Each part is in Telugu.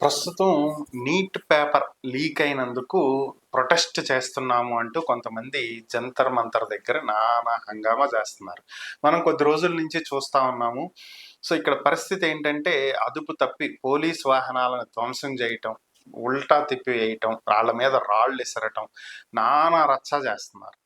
ప్రస్తుతం నీట్ పేపర్ లీక్ అయినందుకు ప్రొటెస్ట్ చేస్తున్నాము అంటూ కొంతమంది జంతర్ మంతర్ దగ్గర నానా హంగామా చేస్తున్నారు. మనం కొద్ది రోజుల నుంచి చూస్తా ఉన్నాము. సో ఇక్కడ పరిస్థితి ఏంటంటే అదుపు తప్పి పోలీస్ వాహనాలను ధ్వంసం చేయటం, ఉల్టా తిప్పి వేయటం, వాళ్ళ మీద రాళ్ళు ఇసరటం, నానా రచ్చ చేస్తున్నారు.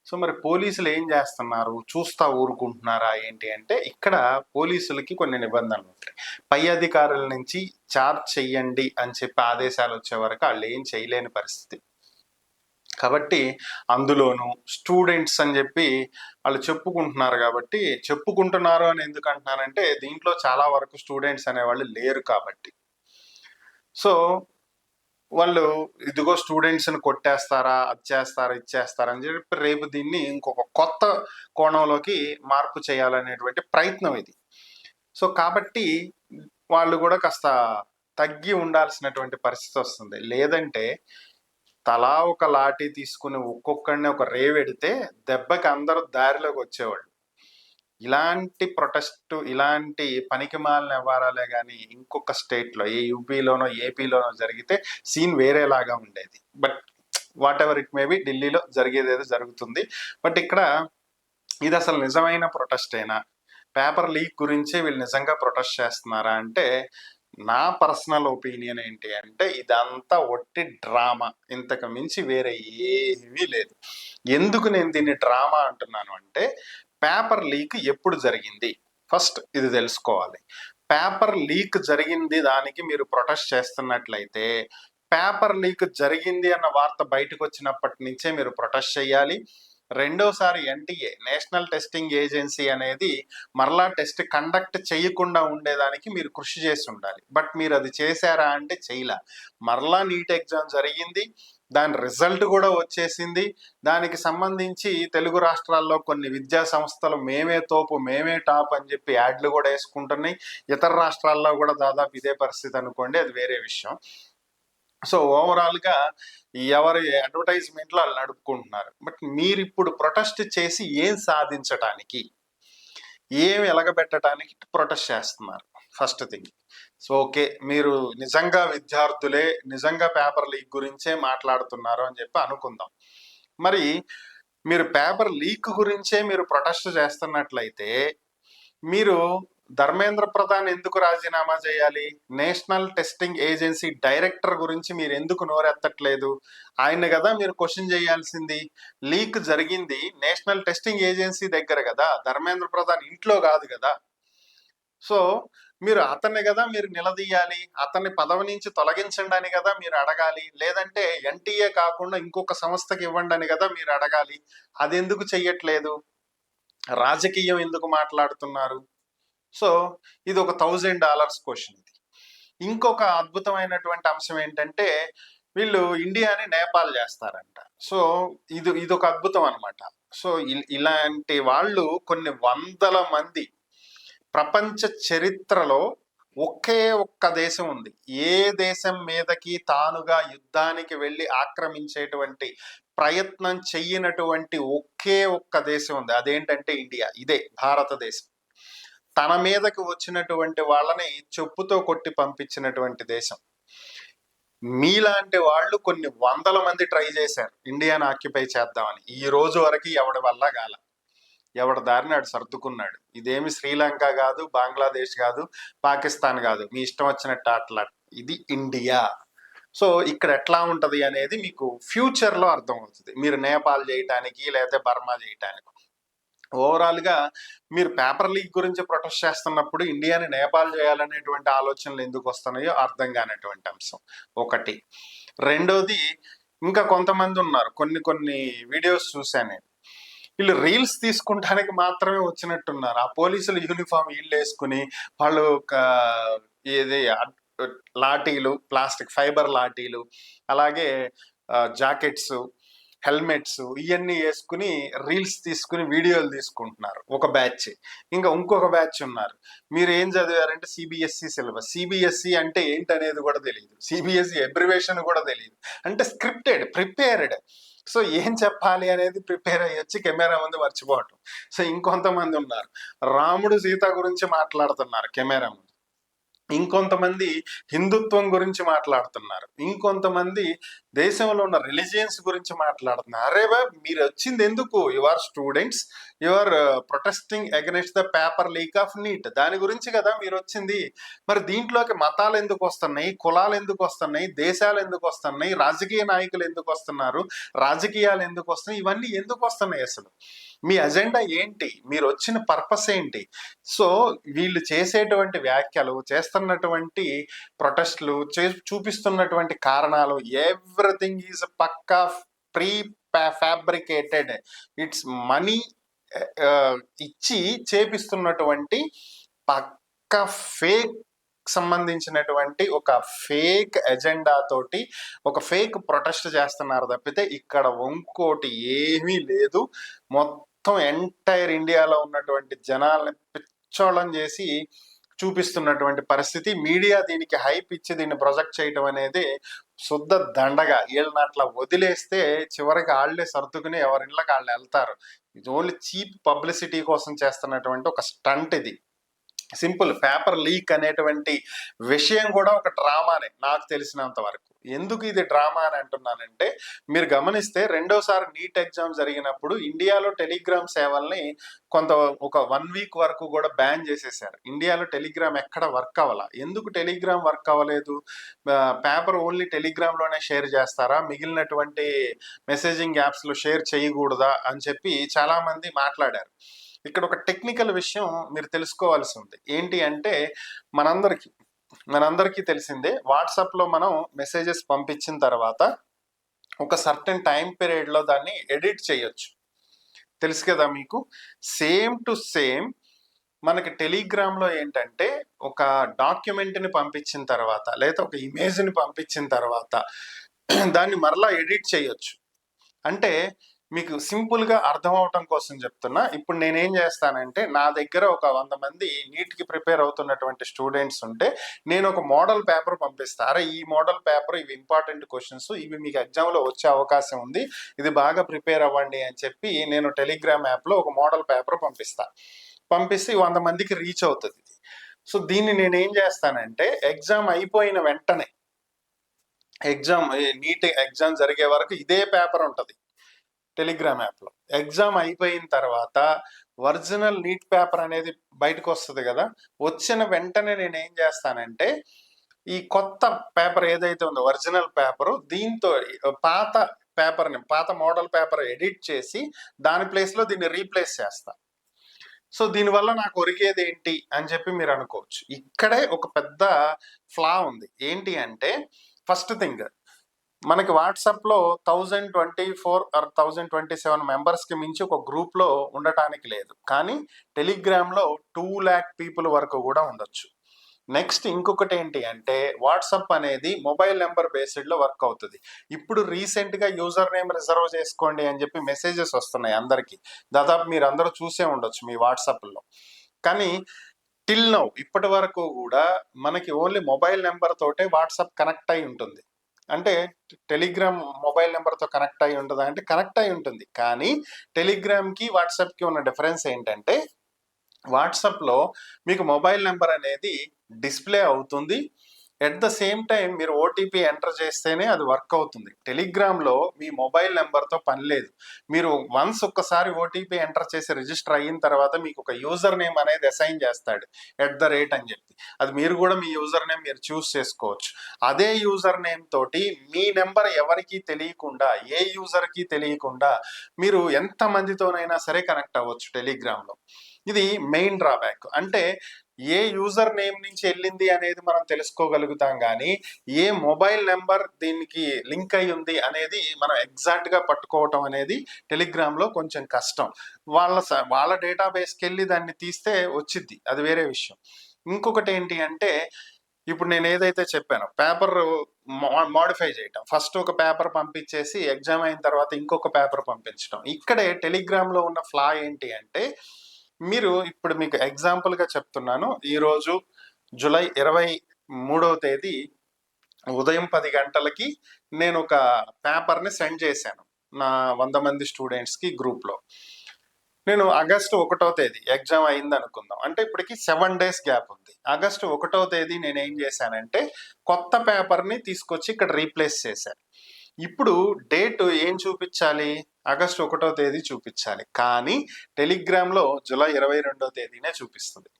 సో మరి పోలీసులు ఏం చేస్తున్నారు, చూస్తా ఊరుకుంటున్నారా ఏంటి అంటే, ఇక్కడ పోలీసులకి కొన్ని నిబంధనలు ఉంటాయి. పై అధికారుల నుంచి చార్జ్ చెయ్యండి అని చెప్పి ఆదేశాలు వచ్చే వరకు వాళ్ళు ఏం చేయలేని పరిస్థితి. కాబట్టి అందులోనూ స్టూడెంట్స్ అని చెప్పి వాళ్ళు చెప్పుకుంటున్నారు. కాబట్టి చెప్పుకుంటున్నారు అని ఎందుకు అంటున్నానంటే, దీంట్లో చాలా వరకు స్టూడెంట్స్ అనేవాళ్ళు లేరు కాబట్టి. సో వాళ్ళు ఇదిగో స్టూడెంట్స్ని కొట్టేస్తారా, అది చేస్తారా, ఇది చేస్తారా అని చెప్పి రేపు దీన్ని ఇంకొక కొత్త కోణంలోకి మార్పు చేయాలనేటువంటి ప్రయత్నం ఇది. సో కాబట్టి వాళ్ళు కూడా కాస్త తగ్గి ఉండాల్సినటువంటి పరిస్థితి వస్తుంది. లేదంటే తలా ఒక లాఠీ తీసుకుని ఒక్కొక్కడిని ఒక రేవెడితే దెబ్బకి అందరూ దారిలోకి వచ్చేవాళ్ళు. ఇలాంటి ప్రొటెస్ట్, ఇలాంటి పనికిమాలిన వ్యవహారాలే కానీ ఇంకొక స్టేట్లో, ఏ యూపీలోనో ఏపీలోనో జరిగితే సీన్ వేరేలాగా ఉండేది. But what ever it may be, ఢిల్లీలో జరిగేది ఏదో జరుగుతుంది. బట్ ఇక్కడ ఇది అసలు నిజమైన ప్రొటెస్టేనా, పేపర్ లీక్ గురించి వీళ్ళు నిజంగా ప్రొటెస్ట్ చేస్తున్నారా అంటే, నా పర్సనల్ ఒపీనియన్ ఏంటి అంటే ఇదంతా ఒట్టి డ్రామా, ఇంతకు మించి వేరే ఏమీ లేదు. ఎందుకు నేను దీన్ని డ్రామా అంటున్నాను అంటే, పేపర్ లీక్ ఎప్పుడు జరిగింది ఫస్ట్ ఇది తెలుసుకోవాలి. పేపర్ లీక్ జరిగింది దానికి మీరు ప్రొటెస్ట్ చేస్తున్నట్లయితే, పేపర్ లీక్ జరిగింది అన్న వార్త బయటకు వచ్చినప్పటి నుంచే మీరు ప్రొటెస్ట్ చేయాలి. రెండోసారి ఎన్టీఏ, నేషనల్ టెస్టింగ్ ఏజెన్సీ అనేది మరలా టెస్ట్ కండక్ట్ చేయకుండా ఉండేదానికి మీరు కృషి చేసి ఉండాలి. బట్ మీరు అది చేశారా అంటే చేయలే. మరలా నీట్ ఎగ్జామ్ జరిగింది, దాని రిజల్ట్ కూడా వచ్చేసింది. దానికి సంబంధించి తెలుగు రాష్ట్రాల్లో కొన్ని విద్యా సంస్థలు మేమే తోపు, మేమే టాప్ అని చెప్పి యాడ్లు కూడా వేసుకుంటున్నాయి. ఇతర రాష్ట్రాల్లో కూడా దాదాపు ఇదే పరిస్థితి అనుకోండి, అది వేరే విషయం. సో ఓవరాల్గా ఎవరి అడ్వర్టైజ్మెంట్లో వాళ్ళు నడుపుకుంటున్నారు. బట్ మీరు ఇప్పుడు ప్రొటెస్ట్ చేసి ఏం సాధించటానికి, ఏం ఎలగబెట్టడానికి ప్రొటెస్ట్ చేస్తున్నారు ఫస్ట్ థింగ్. సో ఓకే, మీరు నిజంగా విద్యార్థులే, నిజంగా పేపర్ లీక్ గురించే మాట్లాడుతున్నారు అని చెప్పి అనుకుందాం. మరి మీరు పేపర్ లీక్ గురించే మీరు ప్రొటెస్ట్ చేస్తున్నట్లయితే మీరు ధర్మేంద్ర ప్రధాన్ ఎందుకు రాజీనామా చేయాలి? నేషనల్ టెస్టింగ్ ఏజెన్సీ డైరెక్టర్ గురించి మీరు ఎందుకు నోరెత్తట్లేదు? ఆయన కదా మీరు క్వశ్చన్ చేయాల్సింది. లీక్ జరిగింది నేషనల్ టెస్టింగ్ ఏజెన్సీ దగ్గర కదా, ధర్మేంద్ర ప్రధాన్ ఇంట్లో కాదు కదా. సో మీరు అతన్ని కదా మీరు నిలదీయాలి, అతన్ని పదవి నుంచి తొలగించండి అని కదా మీరు అడగాలి. లేదంటే ఎన్టీఏ కాకుండా ఇంకొక సంస్థకి ఇవ్వండి అని కదా మీరు అడగాలి. అది ఎందుకు చెయ్యట్లేదు? రాజకీయం ఎందుకు మాట్లాడుతున్నారు? సో ఇది ఒక $1000 క్వశ్చన్. ఇది ఇంకొక అద్భుతమైనటువంటి అంశం ఏంటంటే, వీళ్ళు ఇండియాని నేపాల్ చేస్తారంట. సో ఇదొక అద్భుతం అనమాట. సో ఇలాంటి వాళ్ళు కొన్ని వందల మంది ప్రపంచ చరిత్రలో ఒకే ఒక్క దేశం ఉంది, ఏ దేశం మీదకి తానుగా యుద్ధానికి వెళ్ళి ఆక్రమించేటువంటి ప్రయత్నం చెయ్యనటువంటి ఒకే ఒక్క దేశం ఉంది. అదేంటంటే ఇండియా. ఇదే భారతదేశం. తన మీదకి వచ్చినటువంటి వాళ్ళని చెప్పుతో కొట్టి పంపించినటువంటి దేశం. మీలాంటి వాళ్ళు కొన్ని వందల మంది ట్రై చేశారు ఇండియాను ఆక్యుపై చేద్దామని. ఈ రోజు వరకు ఎవడి వల్ల గాల, ఎవడి దారిని ఆడు సర్దుకున్నాడు. ఇదేమి శ్రీలంక కాదు, బంగ్లాదేశ్ కాదు, పాకిస్తాన్ కాదు, మీ ఇష్టం వచ్చినట్టు అట్లా. ఇది ఇండియా. సో ఇక్కడ ఎట్లా ఉంటది అనేది మీకు ఫ్యూచర్లో అర్థమవుతుంది, మీరు నేపాల్ చేయటానికి లేకపోతే బర్మా చేయటానికి. ఓవరాల్గా మీరు పేపర్ లీక్ గురించి ప్రొటెస్ట్ చేస్తున్నప్పుడు ఇండియాని నేపాల్ చేయాలనేటువంటి ఆలోచనలు ఎందుకు వస్తున్నాయో అర్థం కానటువంటి అంశం ఒకటి. రెండోది, ఇంకా కొంతమంది ఉన్నారు, కొన్ని వీడియోస్ చూశాను నేను, వీళ్ళు రీల్స్ తీసుకుంటానికి మాత్రమే వచ్చినట్టున్నారు. ఆ పోలీసులు యూనిఫామ్ వీళ్ళు వేసుకుని, వాళ్ళు ఏది లాఠీలు, ప్లాస్టిక్ ఫైబర్ లాఠీలు, అలాగే జాకెట్స్, హెల్మెట్స్, ఇవన్నీ వేసుకుని రీల్స్ తీసుకుని వీడియోలు తీసుకుంటున్నారు ఒక బ్యాచ్. ఇంకా ఇంకొక బ్యాచ్ ఉన్నారు, మీరు ఏం చదివారంటే సిబిఎస్ఈ సిలబస్. సిబిఎస్ఈ అంటే ఏంటనేది కూడా తెలియదు, సిబిఎస్ఈ అబ్రివేషన్ కూడా తెలియదు. అంటే స్క్రిప్టెడ్, ప్రిపేర్డ్. సో ఏం చెప్పాలి అనేది ప్రిపేర్ అయ్యి వచ్చి కెమెరా ముందు మర్చిపోవటం. సో ఇంకొంతమంది ఉన్నారు, రాముడు సీత గురించి మాట్లాడుతున్నారు కెమెరా ముందు. ఇంకొంతమంది హిందుత్వం గురించి మాట్లాడుతున్నారు, ఇంకొంతమంది దేశంలో ఉన్న రిలీజియన్స్ గురించి మాట్లాడుతున్నారు. అరే బా, మీరు వచ్చింది ఎందుకు? You are students, you are protesting against the paper leak of NEET, దాని గురించి కదా మీరు వచ్చింది. మరి దీంట్లోకి మతాలు ఎందుకు వస్తున్నాయి, కులాలు ఎందుకు వస్తున్నాయి, దేశాలు ఎందుకు వస్తున్నాయి, రాజకీయ నాయకులు ఎందుకు వస్తున్నారు, రాజకీయాలు ఎందుకు వస్తున్నాయి, ఇవన్నీ ఎందుకు వస్తున్నాయి? అసలు మీ అజెండా ఏంటి? మీరు వచ్చిన పర్పస్ ఏంటి? సో వీళ్ళు చేసేటువంటి వ్యాఖ్యలు, చేస్తున్నటువంటి ప్రొటెస్ట్లు, చూపిస్తున్నటువంటి కారణాలు, ఎవ్రీథింగ్ ఈజ్ పక్కా ప్రీ ఫ్యాబ్రికేటెడ్. ఇట్స్ మనీ ఇచ్చి చేపిస్తున్నటువంటి పక్క ఫేక్ సంబంధించినటువంటి ఒక ఫేక్ ఎజెండా తోటి ఒక ఫేక్ ప్రొటెస్ట్ చేస్తున్నారు తప్పితే ఇక్కడ ఇంకోటి ఏమీ లేదు. మొత్తం ఎంటైర్ ఇండియాలో ఉన్నటువంటి జనాల్ని పిచ్చోళం చేసి చూపిస్తున్నటువంటి పరిస్థితి. మీడియా దీనికి హైప్ ఇచ్చి దీన్ని ప్రొజెక్ట్ చేయడం అనేది శుద్ధ దండగా. వీళ్ళని అట్లా వదిలేస్తే చివరికి వాళ్ళే సర్దుకుని ఎవరిళ్ళకి వాళ్ళు వెళ్తారు. ఇది ఓన్లీ చీప్ పబ్లిసిటీ కోసం చేస్తున్నటువంటి ఒక స్టంట్ ఇది. సింపుల్. పేపర్ లీక్ అనేటువంటి విషయం కూడా ఒక డ్రామానే నాకు తెలిసినంత వరకు. ఎందుకు ఇది డ్రామా అని అంటున్నానంటే, మీరు గమనిస్తే రెండోసారి నీట్ ఎగ్జామ్ జరిగినప్పుడు ఇండియాలో టెలిగ్రామ్ సేవల్ని ఒక 1 వీక్ వరకు కూడా బ్యాన్ చేసేసారు. ఇండియాలో టెలిగ్రామ్ ఎక్కడ వర్క్ అవ్వాల. ఎందుకు టెలిగ్రామ్ వర్క్ అవ్వలేదు? పేపర్ ఓన్లీ టెలిగ్రామ్ లోనే షేర్ చేస్తారా, మిగిలినటువంటి మెసేజింగ్ యాప్స్ లో షేర్ చేయకూడదా అని చెప్పి చాలా మంది మాట్లాడారు. ఇక్కడ ఒక టెక్నికల్ విషయం మీరు తెలుసుకోవాల్సి ఉంది. ఏంటి అంటే, మనందరికీ తెలిసిందే, వాట్సాప్లో మనం మెసేజెస్ పంపించిన తర్వాత ఒక సర్టెన్ టైం పీరియడ్లో దాన్ని ఎడిట్ చేయొచ్చు. తెలుసు కదా మీకు. సేమ్ టు సేమ్ మనకి టెలిగ్రామ్లో ఏంటంటే, ఒక డాక్యుమెంట్ని పంపించిన తర్వాత లేదా ఒక ఇమేజ్ని పంపించిన తర్వాత దాన్ని మరలా ఎడిట్ చేయొచ్చు. అంటే మీకు సింపుల్గా అర్థం అవటం కోసం చెప్తున్నా. ఇప్పుడు నేనేం చేస్తానంటే, నా దగ్గర ఒక 100 మంది నీట్కి ప్రిపేర్ అవుతున్నటువంటి స్టూడెంట్స్ ఉంటే నేను ఒక మోడల్ పేపర్ పంపిస్తాను. అరే ఈ మోడల్ పేపర్, ఇవి ఇంపార్టెంట్ క్వశ్చన్స్, ఇవి మీకు ఎగ్జామ్లో వచ్చే అవకాశం ఉంది, ఇది బాగా ప్రిపేర్ అవ్వండి అని చెప్పి నేను టెలిగ్రామ్ యాప్లో ఒక మోడల్ పేపర్ పంపిస్తే 100 మందికి రీచ్ అవుతుంది. సో దీన్ని నేనేం చేస్తానంటే, ఎగ్జామ్ అయిపోయిన వెంటనే, నీట్ ఎగ్జామ్ జరిగే వరకు ఇదే పేపర్ ఉంటుంది టెలిగ్రామ్ యాప్లో. ఎగ్జామ్ అయిపోయిన తర్వాత ఒరిజినల్ నీట్ పేపర్ అనేది బయటకు వస్తుంది కదా. వచ్చిన వెంటనే నేను ఏం చేస్తానంటే, ఈ కొత్త పేపర్ ఏదైతే ఉందో ఒరిజినల్ పేపరు, దీంతో పాత మోడల్ పేపర్ ఎడిట్ చేసి దాని ప్లేస్లో దీన్ని రీప్లేస్ చేస్తా. సో దీనివల్ల నాకు ఒరిగేది ఏంటి అని చెప్పి మీరు అనుకోవచ్చు. ఇక్కడే ఒక పెద్ద ఫ్లా ఉంది. ఏంటి అంటే, ఫస్ట్ థింగ్, మనకి వాట్సాప్లో 1024 ఆర్ 1027 మెంబర్స్కి మించి ఒక గ్రూప్లో ఉండటానికి లేదు. కానీ టెలిగ్రామ్లో 2 lakh పీపుల్ వరకు కూడా ఉండొచ్చు. నెక్స్ట్ ఇంకొకటి ఏంటి అంటే, వాట్సాప్ అనేది మొబైల్ నెంబర్ బేస్డ్లో వర్క్ అవుతుంది. ఇప్పుడు రీసెంట్గా యూజర్ నేమ్ రిజర్వ్ చేసుకోండి అని చెప్పి మెసేజెస్ వస్తున్నాయి అందరికీ. దాదాపు మీరు అందరూ చూసే ఉండొచ్చు మీ వాట్సాప్లో. కానీ టిల్ నౌ, ఇప్పటి వరకు కూడా మనకి ఓన్లీ మొబైల్ నెంబర్ తోటే వాట్సాప్ కనెక్ట్ అయి ఉంటుంది. అంటే టెలిగ్రామ్ మొబైల్ నెంబర్తో కనెక్ట్ అయి ఉంటుందా అంటే కనెక్ట్ అయి ఉంటుంది. కానీ టెలిగ్రామ్కి వాట్సాప్కి ఉన్న డిఫరెన్స్ ఏంటంటే, వాట్సాప్లో మీకు మొబైల్ నెంబర్ అనేది డిస్ప్లే అవుతుంది. ఎట్ ద సేమ్ టైం మీరు ఓటీపీ ఎంటర్ చేస్తేనే అది వర్క్ అవుతుంది. టెలిగ్రామ్లో మీ మొబైల్ నెంబర్తో పని లేదు. మీరు ఒక్కసారి ఓటీపీ ఎంటర్ చేసి రిజిస్టర్ అయిన తర్వాత మీకు ఒక యూజర్ నేమ్ అనేది అసైన్ చేస్తాడు, @ అని చెప్పి. అది మీరు కూడా మీ యూజర్ నేమ్ మీరు చూస్ చేసుకోవచ్చు. అదే యూజర్ నేమ్ తోటి మీ నెంబర్ ఎవరికి తెలియకుండా, ఏ యూజర్కి తెలియకుండా మీరు ఎంత మందితోనైనా సరే కనెక్ట్ అవ్వచ్చు టెలిగ్రామ్లో. ఇది మెయిన్ డ్రాబ్యాక్. అంటే ఏ యూజర్ నేమ్ నుంచి వెళ్ళింది అనేది మనం తెలుసుకోగలుగుతాం, కానీ ఏ మొబైల్ నెంబర్ దీనికి లింక్ అయి ఉంది అనేది మనం ఎగ్జాక్ట్గా పట్టుకోవటం అనేది టెలిగ్రామ్లో కొంచెం కష్టం. వాళ్ళ డేటాబేస్కి వెళ్ళి దాన్ని తీస్తే వచ్చిద్ది, అది వేరే విషయం. ఇంకొకటి ఏంటి అంటే, ఇప్పుడు నేను ఏదైతే చెప్పానో పేపర్ మాడిఫై చేయటం, ఫస్ట్ ఒక పేపర్ పంపించేసి ఎగ్జామ్ అయిన తర్వాత ఇంకొక పేపర్ పంపించడం. ఇక్కడే టెలిగ్రామ్లో ఉన్న ఫ్లా ఏంటి అంటే, ఇప్పుడు మీకు ఎగ్జాంపుల్గా చెప్తున్నాను. ఈరోజు జూలై 23వ తేదీ ఉదయం 10 గంటలకి నేను ఒక పేపర్ని సెండ్ చేశాను నా 100 మంది స్టూడెంట్స్కి గ్రూప్లో. నేను ఆగస్టు 1వ తేదీ ఎగ్జామ్ అయింది అనుకుందాం, అంటే ఇప్పటికి 7 days గ్యాప్ ఉంది. ఆగస్టు 1వ తేదీ నేను ఏం చేశానంటే కొత్త పేపర్ని తీసుకొచ్చి ఇక్కడ రీప్లేస్ చేశాను. ఇప్పుడు డేట్ ఏం చూపించాలి? ఆగస్టు 1వ తేదీ చూపించాలి, కానీ టెలిగ్రామ్లో జూలై 22వ తేదీనే చూపిస్తుంది.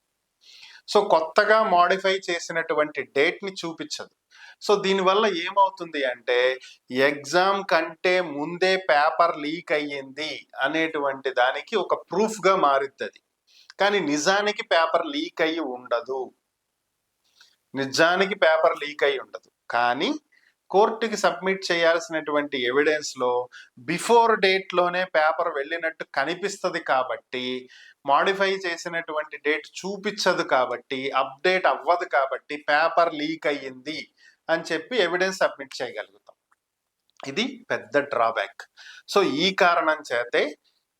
సో కొత్తగా మాడిఫై చేసినటువంటి డేట్ని చూపించదు. సో దీనివల్ల ఏమవుతుంది అంటే ఎగ్జామ్ కంటే ముందే పేపర్ లీక్ అయ్యింది అనేటువంటి దానికి ఒక ప్రూఫ్గా మారుద్ది అది. కానీ నిజానికి పేపర్ లీక్ అయ్యి ఉండదు. నిజానికి పేపర్ లీక్ అయ్యి ఉండదు, కానీ కోర్టుకి సబ్మిట్ చేయాల్సినటువంటి ఎవిడెన్స్లో బిఫోర్ డేట్లోనే పేపర్ వెళ్ళినట్టు కనిపిస్తుంది కాబట్టి, మాడిఫై చేసినటువంటి డేట్ చూపించదు కాబట్టి, అప్డేట్ అవ్వదు కాబట్టి పేపర్ లీక్ అయ్యింది అని చెప్పి ఎవిడెన్స్ సబ్మిట్ చేయగలుగుతాం. ఇది పెద్ద డ్రాబ్యాక్. సో ఈ కారణం చేతే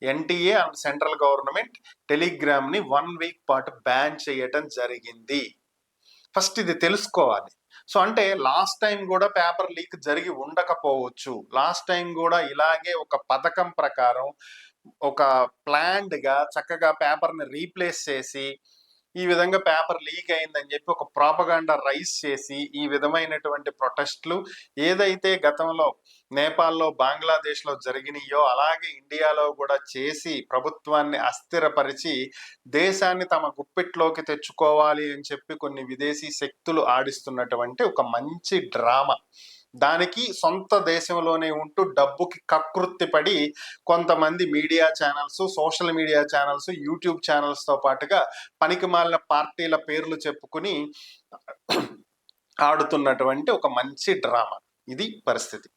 ఎన్టీఏ అండ్ సెంట్రల్ గవర్నమెంట్ టెలిగ్రామ్ని 1 week పాటు బ్యాన్ చేయటం జరిగింది. ఫస్ట్ ఇది తెలుసుకోవాలి. సో అంటే లాస్ట్ టైం కూడా పేపర్ లీక్ జరిగి ఉండకపోవచ్చు. లాస్ట్ టైం కూడా ఇలాగే ఒక పథకం ప్రకారం ఒక ప్లాన్డ్గా చక్కగా పేపర్ని రీప్లేస్ చేసి ఈ విధంగా పేపర్ లీక్ అయిందని చెప్పి ఒక ప్రాపగాండా రైజ్ చేసి ఈ విధమైనటువంటి ప్రొటెస్ట్లు ఏదైతే గతంలో నేపాల్లో, బంగ్లాదేశ్లో జరిగినాయో అలాగే ఇండియాలో కూడా చేసి ప్రభుత్వాన్ని అస్థిరపరిచి దేశాన్ని తమ గుప్పిట్లోకి తెచ్చుకోవాలి అని చెప్పి కొన్ని విదేశీ శక్తులు ఆడిస్తున్నటువంటి ఒక మంచి డ్రామా. దానికి సొంత దేశంలోనే ఉంటూ డబ్బుకి కకృత్తి పడి కొంతమంది media channels, social media channels, YouTube ఛానల్స్తో పాటుగా పనికిమాలిన పార్టీల పేర్లు చెప్పుకుని ఆడుతున్నటువంటి ఒక మంచి డ్రామా. ఇది పరిస్థితి.